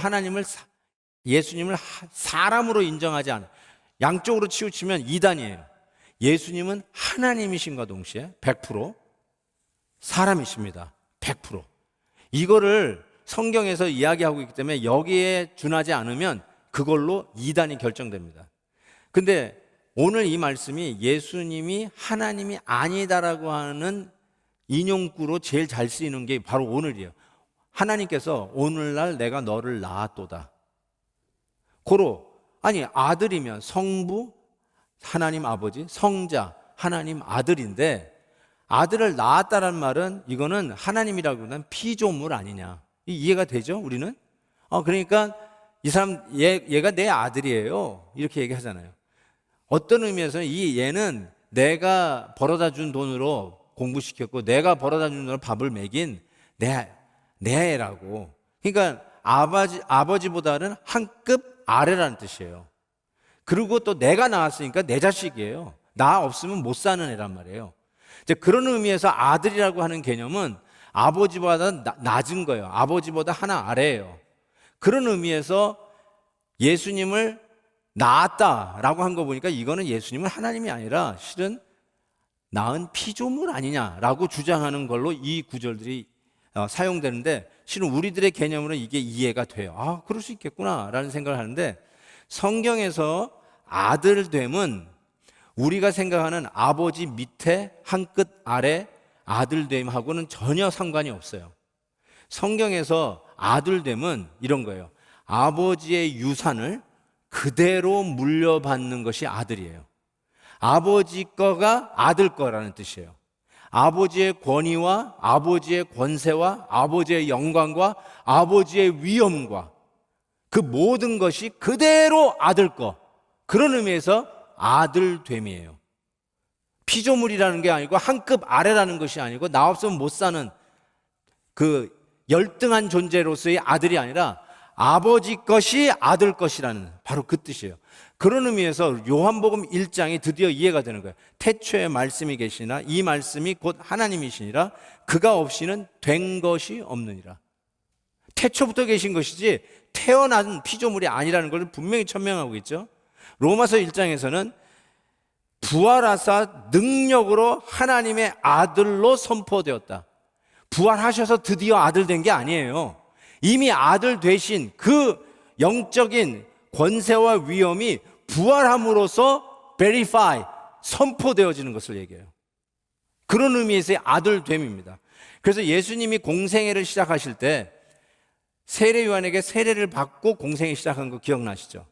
예수님을 사람으로 인정하지 않아요. 양쪽으로 치우치면 이단이에요. 예수님은 하나님이신과 동시에 100% 사람이십니다. 100%. 이거를 성경에서 이야기하고 있기 때문에 여기에 준하지 않으면 그걸로 이단이 결정됩니다. 근데 오늘 이 말씀이 예수님이 하나님이 아니다라고 하는 인용구로 제일 잘 쓰이는 게 바로 오늘이에요. 하나님께서 오늘날 내가 너를 낳았도다. 고로 아니 아들이면 성부 하나님 아버지, 성자 하나님 아들인데 아들을 낳았다는 말은 이거는 하나님이라고 하는 피조물 아니냐. 이해가 되죠? 우리는? 그러니까 이 사람 얘가 내 아들이에요. 이렇게 얘기하잖아요. 어떤 의미에서는 이 얘는 내가 벌어다 준 돈으로 공부시켰고 내가 벌어다 준 돈으로 밥을 먹인 내 애라고. 그러니까 아버지보다는 한 급 아래라는 뜻이에요. 그리고 또 내가 낳았으니까 내 자식이에요. 나 없으면 못 사는 애란 말이에요. 이제 그런 의미에서 아들이라고 하는 개념은 아버지보다 낮은 거예요. 아버지보다 하나 아래예요. 그런 의미에서 예수님을 낳았다라고 한 거 보니까 이거는 예수님은 하나님이 아니라 실은 낳은 피조물 아니냐라고 주장하는 걸로 이 구절들이 사용되는데 실은 우리들의 개념으로는 이게 이해가 돼요. 그럴 수 있겠구나라는 생각을 하는데 성경에서 아들됨은 우리가 생각하는 아버지 밑에 한 끗 아래 아들됨하고는 전혀 상관이 없어요. 성경에서 아들됨은 이런 거예요. 아버지의 유산을 그대로 물려받는 것이 아들이에요. 아버지 거가 아들 거라는 뜻이에요. 아버지의 권위와 아버지의 권세와 아버지의 영광과 아버지의 위엄과 그 모든 것이 그대로 아들 거, 그런 의미에서 아들됨이에요. 피조물이라는 게 아니고 한 급 아래라는 것이 아니고 나 없으면 못 사는 그 열등한 존재로서의 아들이 아니라 아버지 것이 아들 것이라는 바로 그 뜻이에요. 그런 의미에서 요한복음 1장이 드디어 이해가 되는 거예요. 태초에 말씀이 계시나 이 말씀이 곧 하나님이시니라 그가 없이는 된 것이 없느니라. 태초부터 계신 것이지 태어난 피조물이 아니라는 걸 분명히 천명하고 있죠. 로마서 1장에서는 부활하사 능력으로 하나님의 아들로 선포되었다. 부활하셔서 드디어 아들 된 게 아니에요. 이미 아들 되신 그 영적인 권세와 위엄이 부활함으로써 verify, 선포되어지는 것을 얘기해요. 그런 의미에서의 아들됨입니다. 그래서 예수님이 공생애를 시작하실 때 세례 요한에게 세례를 받고 공생애 시작한 거 기억나시죠?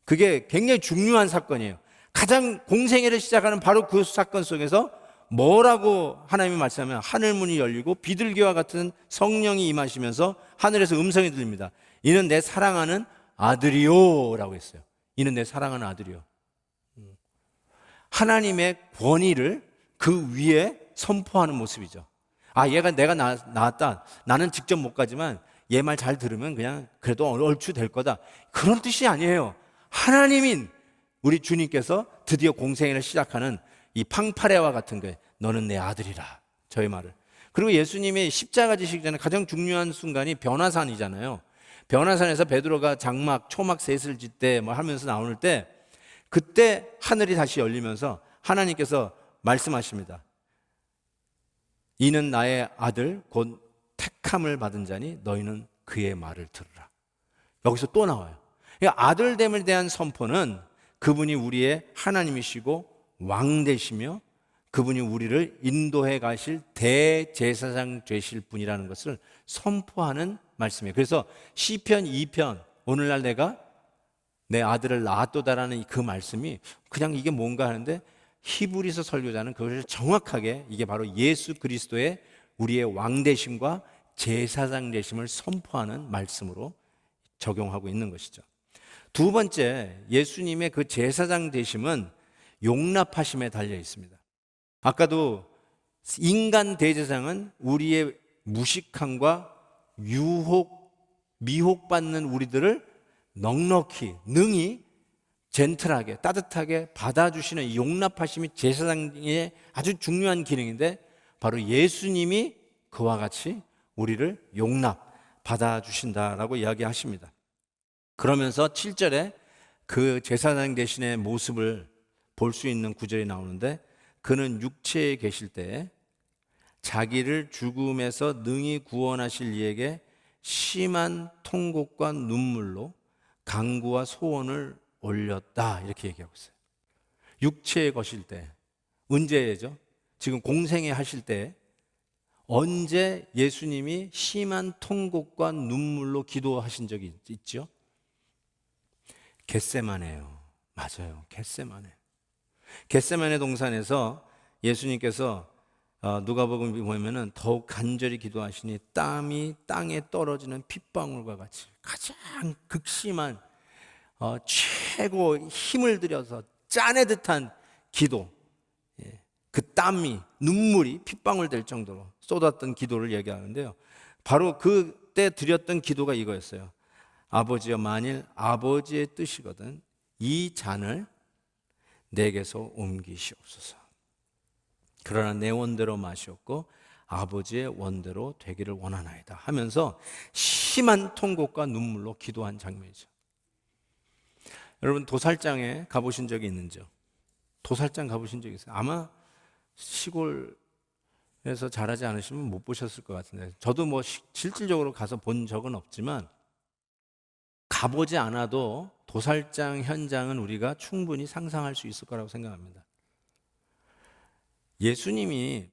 그게 굉장히 중요한 사건이에요. 가장 공생애를 시작하는 바로 그 사건 속에서 뭐라고 하나님이 말씀하면 하늘문이 열리고 비둘기와 같은 성령이 임하시면서 하늘에서 음성이 들립니다. 이는 내 사랑하는 아들이요 라고 했어요. 이는 내 사랑하는 아들이요. 하나님의 권위를 그 위에 선포하는 모습이죠. 아, 얘가 내가 낳았다. 나는 직접 못 가지만 얘 말 잘 들으면 그냥 그래도 얼추 될 거다. 그런 뜻이 아니에요. 하나님인 우리 주님께서 드디어 공생애를 시작하는 이 팡파레와 같은 거에 너는 내 아들이라. 저의 말을. 그리고 예수님이 십자가 지시기 전에 가장 중요한 순간이 변화산이잖아요. 변화산에서 베드로가 장막, 초막 셋을 짓때 뭐 하면서 나오는 때 그때 하늘이 다시 열리면서 하나님께서 말씀하십니다. 이는 나의 아들 곧 택함을 받은 자니 너희는 그의 말을 들으라. 여기서 또 나와요. 그러니까 아들됨에 대한 선포는 그분이 우리의 하나님이시고 왕 되시며 그분이 우리를 인도해 가실 대제사장 되실 분이라는 것을 선포하는 말씀이에요. 그래서 시편 2편 오늘날 내가 내 아들을 낳았도다라는 그 말씀이 그냥 이게 뭔가 하는데 히브리서 설교자는 그것을 정확하게 이게 바로 예수 그리스도의 우리의 왕 되심과 제사장 되심을 선포하는 말씀으로 적용하고 있는 것이죠. 두 번째, 예수님의 그 제사장 되심은 용납하심에 달려 있습니다. 아까도 인간 대제사장은 우리의 무식함과 미혹받는 우리들을 넉넉히, 능히, 젠틀하게, 따뜻하게 받아주시는 이 용납하심이 제사장의 아주 중요한 기능인데 바로 예수님이 그와 같이 우리를 용납, 받아주신다라고 이야기하십니다. 그러면서 7절에 그 제사장 대신의 모습을 볼 수 있는 구절이 나오는데 그는 육체에 계실 때 자기를 죽음에서 능히 구원하실 이에게 심한 통곡과 눈물로 간구와 소원을 올렸다 이렇게 얘기하고 있어요. 육체에 거실 때 언제죠? 지금 공생애 하실 때 언제 예수님이 심한 통곡과 눈물로 기도하신 적이 있죠? 겟세마네요. 맞아요. 겟세마네. 겟세마네 동산에서 예수님께서 누가복음 보면은 더욱 간절히 기도하시니 땀이 땅에 떨어지는 핏방울과 같이 가장 극심한 최고 힘을 들여서 짜내듯한 기도, 그 땀이 눈물이 핏방울 될 정도로 쏟았던 기도를 얘기하는데요. 바로 그때 드렸던 기도가 이거였어요. 아버지여 만일 아버지의 뜻이거든 이 잔을 내게서 옮기시옵소서. 그러나 내 원대로 마시옵고 아버지의 원대로 되기를 원하나이다 하면서 심한 통곡과 눈물로 기도한 장면이죠. 여러분 도살장에 가보신 적이 있는지요? 도살장 가보신 적 있어요? 아마 시골에서 자라지 않으시면 못 보셨을 것 같은데 저도 뭐 실질적으로 가서 본 적은 없지만 가보지 않아도 도살장 현장은 우리가 충분히 상상할 수 있을 거라고 생각합니다. 예수님이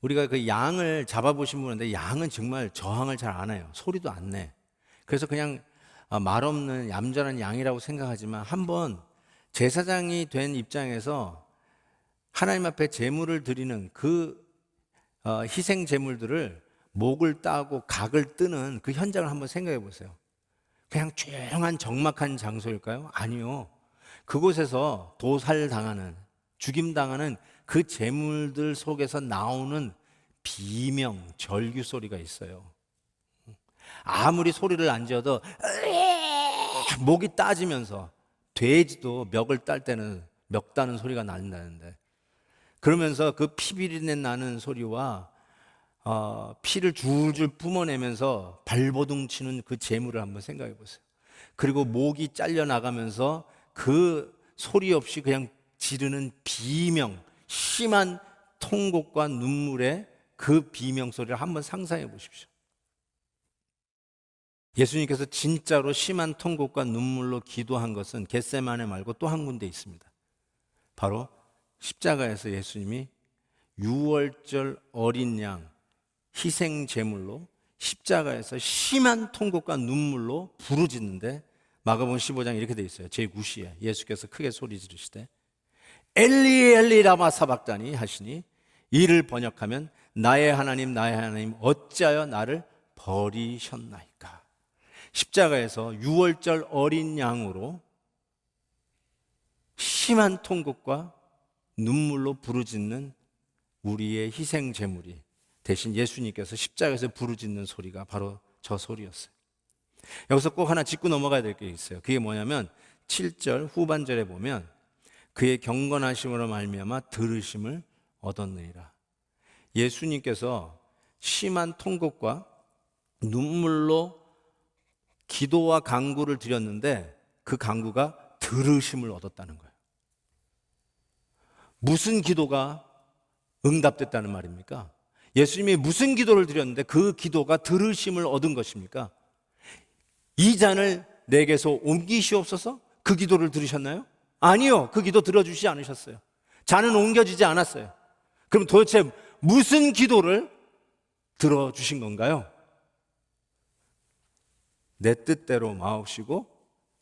우리가 그 양을 잡아보신 분인데 양은 정말 저항을 잘 안 해요. 소리도 안 내. 그래서 그냥 말없는 얌전한 양이라고 생각하지만 한번 제사장이 된 입장에서 하나님 앞에 제물을 드리는 그 희생 제물들을 목을 따고 각을 뜨는 그 현장을 한번 생각해 보세요. 그냥 조용한 적막한 장소일까요? 아니요. 그곳에서 도살당하는, 죽임당하는 그 제물들 속에서 나오는 비명, 절규 소리가 있어요. 아무리 소리를 안 지어도 목이 따지면서, 돼지도 멱을 딸 때는 멱 따는 소리가 난다는데, 그러면서 그 피비린내 나는 소리와 피를 줄줄 뿜어내면서 발버둥 치는 그 재물을 한번 생각해 보세요. 그리고 목이 잘려나가면서 그 소리 없이 그냥 지르는 비명, 심한 통곡과 눈물의 그 비명 소리를 한번 상상해 보십시오. 예수님께서 진짜로 심한 통곡과 눈물로 기도한 것은 겟세마네 말고 또 한 군데 있습니다. 바로 십자가에서 예수님이 유월절 어린 양 희생 제물로 십자가에서 심한 통곡과 눈물로 부르짖는데, 마가복음 15장 이렇게 돼 있어요. 제9시에 예수께서 크게 소리 지르시되 엘리 엘리 라마 사박다니 하시니, 이를 번역하면 나의 하나님 어찌하여 나를 버리셨나이까. 십자가에서 유월절 어린 양으로 심한 통곡과 눈물로 부르짖는 우리의 희생 제물이 대신 예수님께서 십자가에서 부르짖는 소리가 바로 저 소리였어요. 여기서 꼭 하나 짚고 넘어가야 될 게 있어요. 그게 뭐냐면 7절 후반절에 보면 그의 경건하심으로 말미암아 들으심을 얻었느니라. 예수님께서 심한 통곡과 눈물로 기도와 간구를 드렸는데 그 간구가 들으심을 얻었다는 거예요. 무슨 기도가 응답됐다는 말입니까? 예수님이 무슨 기도를 드렸는데 그 기도가 들으심을 얻은 것입니까? 이 잔을 내게서 옮기시옵소서? 그 기도를 들으셨나요? 아니요. 그 기도 들어주시지 않으셨어요. 잔은 옮겨지지 않았어요. 그럼 도대체 무슨 기도를 들어주신 건가요? 내 뜻대로 마옵시고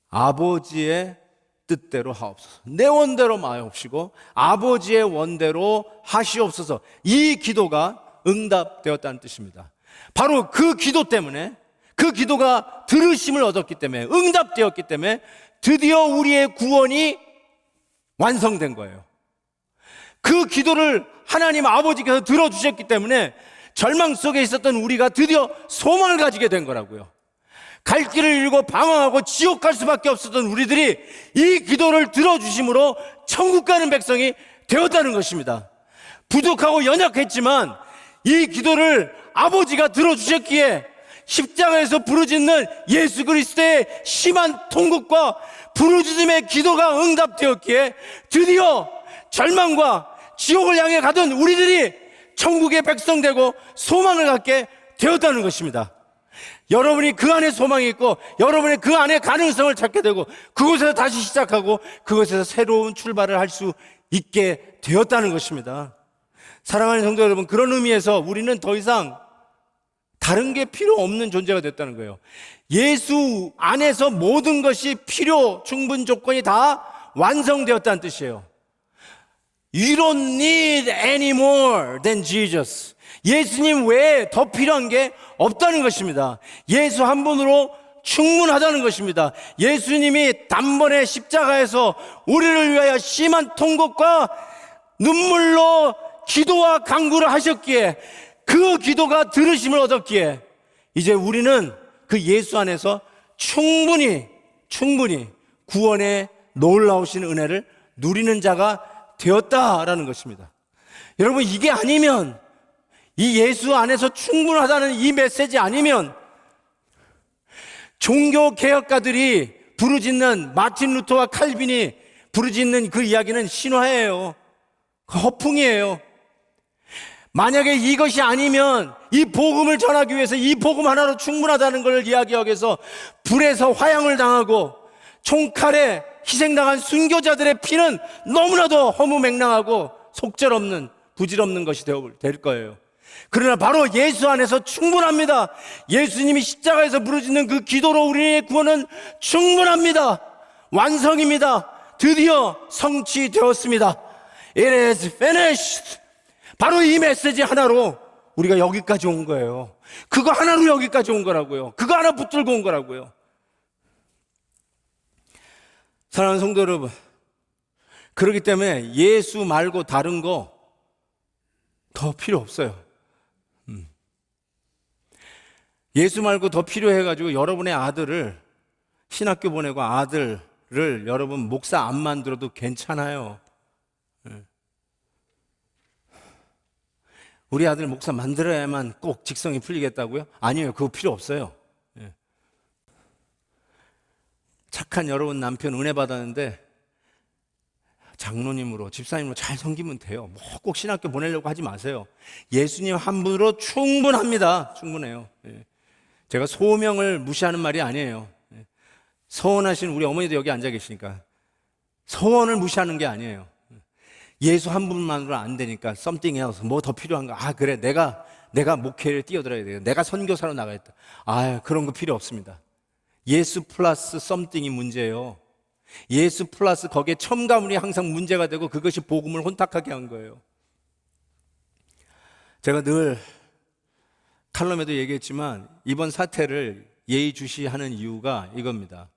아버지의 뜻대로 하옵소서. 내 원대로 마옵시고 아버지의 원대로 하시옵소서. 이 기도가 응답되었다는 뜻입니다. 바로 그 기도 때문에, 그 기도가 들으심을 얻었기 때문에, 응답되었기 때문에 드디어 우리의 구원이 완성된 거예요. 그 기도를 하나님 아버지께서 들어주셨기 때문에 절망 속에 있었던 우리가 드디어 소망을 가지게 된 거라고요. 갈 길을 잃고 방황하고 지옥 갈 수밖에 없었던 우리들이 이 기도를 들어주심으로 천국 가는 백성이 되었다는 것입니다. 부족하고 연약했지만 이 기도를 아버지가 들어주셨기에 십자가에서 부르짖는 예수 그리스도의 심한 통곡과 부르짖음의 기도가 응답되었기에 드디어 절망과 지옥을 향해 가던 우리들이 천국의 백성 되고 소망을 갖게 되었다는 것입니다. 여러분이 그 안에 소망이 있고 여러분이 그 안에 가능성을 찾게 되고 그곳에서 다시 시작하고 그곳에서 새로운 출발을 할 수 있게 되었다는 것입니다. 사랑하는 성도 여러분, 그런 의미에서 우리는 더 이상 다른 게 필요 없는 존재가 됐다는 거예요. 예수 안에서 모든 것이 필요 충분 조건이 다 완성되었다는 뜻이에요. You don't need any more than Jesus. 예수님 외에 더 필요한 게 없다는 것입니다. 예수 한 분으로 충분하다는 것입니다. 예수님이 단번에 십자가에서 우리를 위하여 심한 통곡과 눈물로 기도와 간구를 하셨기에 그 기도가 들으심을 얻었기에 이제 우리는 그 예수 안에서 충분히 구원의 놀라우신 은혜를 누리는 자가 되었다라는 것입니다. 여러분, 이게 아니면, 이 예수 안에서 충분하다는 이 메시지 아니면 종교 개혁가들이 부르짖는, 마틴 루터와 칼빈이 부르짖는 그 이야기는 신화예요. 허풍이에요. 만약에 이것이 아니면 이 복음을 전하기 위해서 이 복음 하나로 충분하다는 걸 이야기하기 위해서 불에서 화양을 당하고 총칼에 희생당한 순교자들의 피는 너무나도 허무맹랑하고 속절없는, 부질없는 것이 될 거예요. 그러나 바로 예수 안에서 충분합니다. 예수님이 십자가에서 부르짖는 그 기도로 우리의 구원은 충분합니다. 완성입니다. 드디어 성취되었습니다. It is finished. 바로 이 메시지 하나로 우리가 여기까지 온 거예요. 그거 하나로 여기까지 온 거라고요. 그거 하나 붙들고 온 거라고요. 사랑하는 성도 여러분, 그렇기 때문에 예수 말고 다른 거 더 필요 없어요. 예수 말고 더 필요해가지고 여러분의 아들을 신학교 보내고 아들을 여러분 목사 안 만들어도 괜찮아요. 우리 아들 목사 만들어야만 꼭 직성이 풀리겠다고요? 아니에요. 그거 필요 없어요. 착한 여러분 남편 은혜 받았는데 장로님으로 집사님으로 잘 섬기면 돼요. 뭐 꼭 신학교 보내려고 하지 마세요. 예수님 한 분으로 충분합니다. 충분해요. 제가 소명을 무시하는 말이 아니에요. 서원하신 우리 어머니도 여기 앉아 계시니까 서원을 무시하는 게 아니에요. 예수 한 분만으로 안 되니까 something else, 뭐 더 필요한가? 아 그래, 내가 목회를 뛰어들어야 돼요. 내가 선교사로 나가야겠다. 아 그런 거 필요 없습니다. 예수 플러스 something이 문제예요. 예수 플러스 거기에 첨가물이 항상 문제가 되고 그것이 복음을 혼탁하게 한 거예요. 제가 늘 칼럼에도 얘기했지만 이번 사태를 예의주시하는 이유가 이겁니다.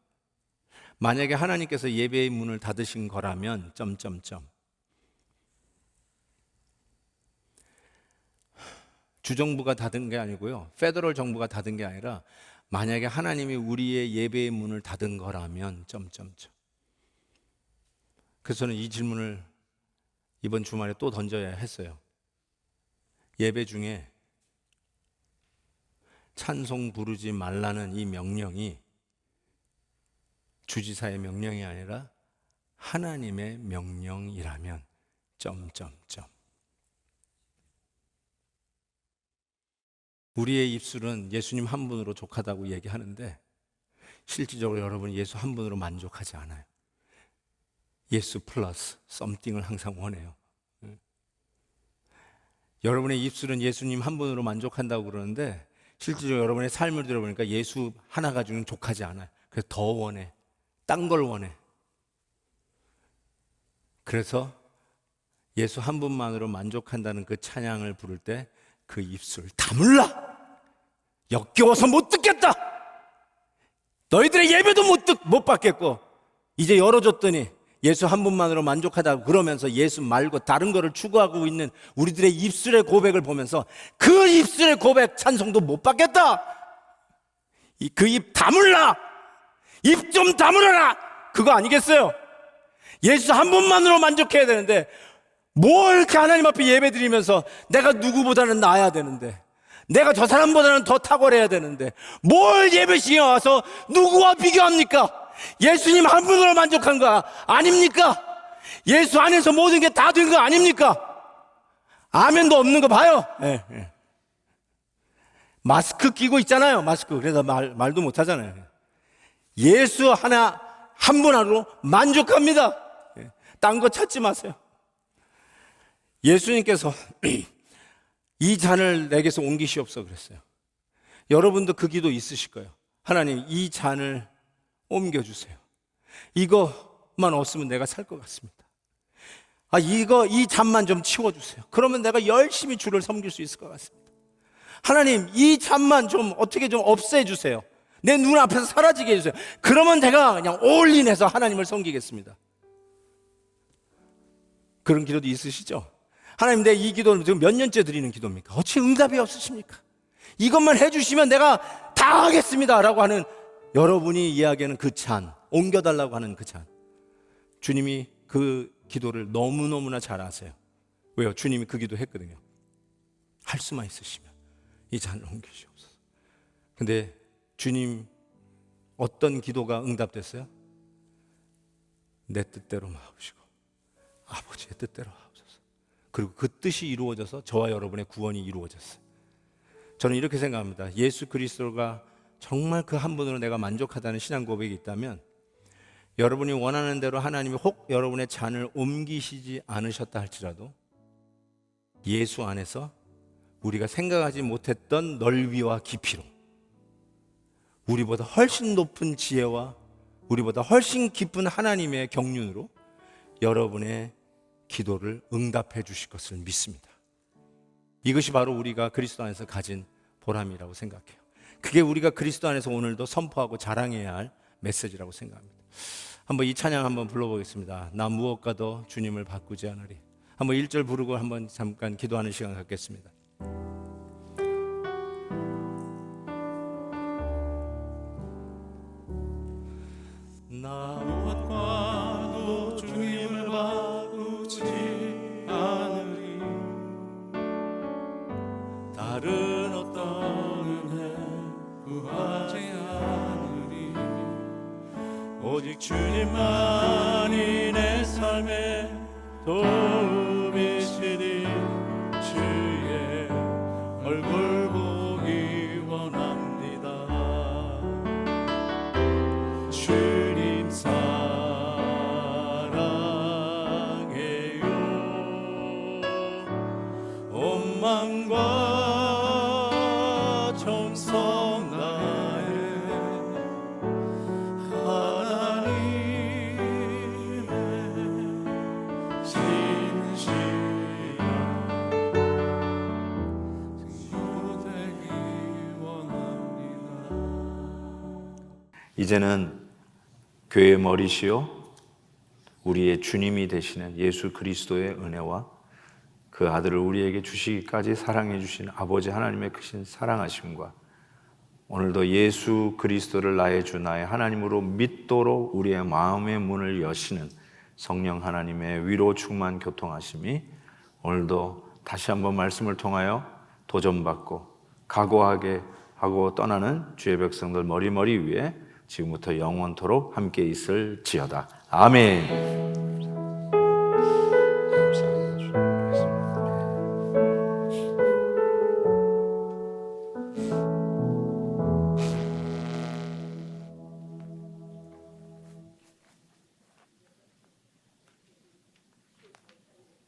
만약에 하나님께서 예배의 문을 닫으신 거라면 주정부가 닫은 게 아니고요, 페더럴 정부가 닫은 게 아니라 만약에 하나님이 우리의 예배의 문을 닫은 거라면 그래서 저는 이 질문을 이번 주말에 또 던져야 했어요. 예배 중에 찬송 부르지 말라는 이 명령이 주지사의 명령이 아니라 하나님의 명령이라면 우리의 입술은 예수님 한 분으로 족하다고 얘기하는데 실질적으로 여러분이 예수 한 분으로 만족하지 않아요. 예수 플러스 썸띵을 항상 원해요. 여러분의 입술은 예수님 한 분으로 만족한다고 그러는데 실질적으로 여러분의 삶을 들어보니까 예수 하나 가지고는 족하지 않아요. 그래서 더 원해. 딴 걸 원해. 그래서 예수 한 분만으로 만족한다는 그 찬양을 부를 때 그 입술 다물라. 역겨워서 못 듣겠다. 너희들의 예배도 못 받겠고 이제 열어줬더니 예수 한 분만으로 만족하다고 그러면서 예수 말고 다른 거를 추구하고 있는 우리들의 입술의 고백을 보면서 그 입술의 고백 찬송도 못 받겠다. 그 입 다물라. 입 좀 다물어라. 그거 아니겠어요? 예수 한 분만으로 만족해야 되는데 뭘 이렇게 하나님 앞에 예배 드리면서 내가 누구보다는 나아야 되는데 내가 저 사람보다는 더 탁월해야 되는데 뭘 예배시에 와서 누구와 비교합니까? 예수님 한 분으로 만족한 거 아닙니까? 예수 안에서 모든 게 다 된 거 아닙니까? 아멘도 없는 거 봐요. 마스크 끼고 있잖아요. 마스크. 그래서 말도 못 하잖아요. 예수 하나 한 분 하나로 만족합니다. 딴 거 찾지 마세요. 예수님께서 이 잔을 내게서 옮기시옵소서 그랬어요. 여러분도 그 기도 있으실 거예요. 하나님 이 잔을 옮겨주세요. 이것만 없으면 내가 살 것 같습니다. 이 잔만 좀 치워주세요. 그러면 내가 열심히 주를 섬길 수 있을 것 같습니다. 하나님 이 잔만 좀 어떻게 좀 없애주세요. 내 눈앞에서 사라지게 해주세요. 그러면 내가 그냥 올인해서 하나님을 섬기겠습니다. 그런 기도도 있으시죠? 하나님 내 이 기도는 지금 몇 년째 드리는 기도입니까? 어찌 응답이 없으십니까? 이것만 해주시면 내가 다 하겠습니다 라고 하는 여러분이 이야기하는 그 잔, 옮겨달라고 하는 그 잔, 주님이 그 기도를 너무너무나 잘 아세요. 왜요? 주님이 그 기도 했거든요. 할 수만 있으시면 이 잔을 옮기시옵소서. 근데 주님 어떤 기도가 응답됐어요? 내 뜻대로 마옵시고 아버지의 뜻대로 하옵소서. 그리고 그 뜻이 이루어져서 저와 여러분의 구원이 이루어졌어요. 저는 이렇게 생각합니다. 예수 그리스도가 정말 그 한 분으로 내가 만족하다는 신앙 고백이 있다면 여러분이 원하는 대로 하나님이 혹 여러분의 잔을 옮기시지 않으셨다 할지라도 예수 안에서 우리가 생각하지 못했던 넓이와 깊이로 우리보다 훨씬 높은 지혜와 우리보다 훨씬 깊은 하나님의 경륜으로 여러분의 기도를 응답해 주실 것을 믿습니다. 이것이 바로 우리가 그리스도 안에서 가진 보람이라고 생각해요. 그게 우리가 그리스도 안에서 오늘도 선포하고 자랑해야 할 메시지라고 생각합니다. 한번 이 찬양 한번 불러보겠습니다. 나 무엇과도 주님을 바꾸지 않으리. 한번 1절 부르고 한번 잠깐 기도하는 시간 갖겠습니다. 나 무엇과도 주님을 바꾸지 않으리. 다른 어떤 은혜 구하지 않으리. 오직 주님만이 내 삶의 도움이시니 주의 얼굴 보기 원합니다. 주님 사랑해요. 온 마음과 정성 다해 하나님의 진실한 친구 되기 원합니다. 이제는 교회의 머리시요 우리의 주님이 되시는 예수 그리스도의 은혜와 그 아들을 우리에게 주시기까지 사랑해 주신 아버지 하나님의 크신 사랑하심과 오늘도 예수 그리스도를 나의 주 나의 하나님으로 믿도록 우리의 마음의 문을 여시는 성령 하나님의 위로 충만 교통하심이 오늘도 다시 한번 말씀을 통하여 도전받고 각오하게 하고 떠나는 주의 백성들 머리 위에 지금부터 영원토록 함께 있을지어다. 아멘.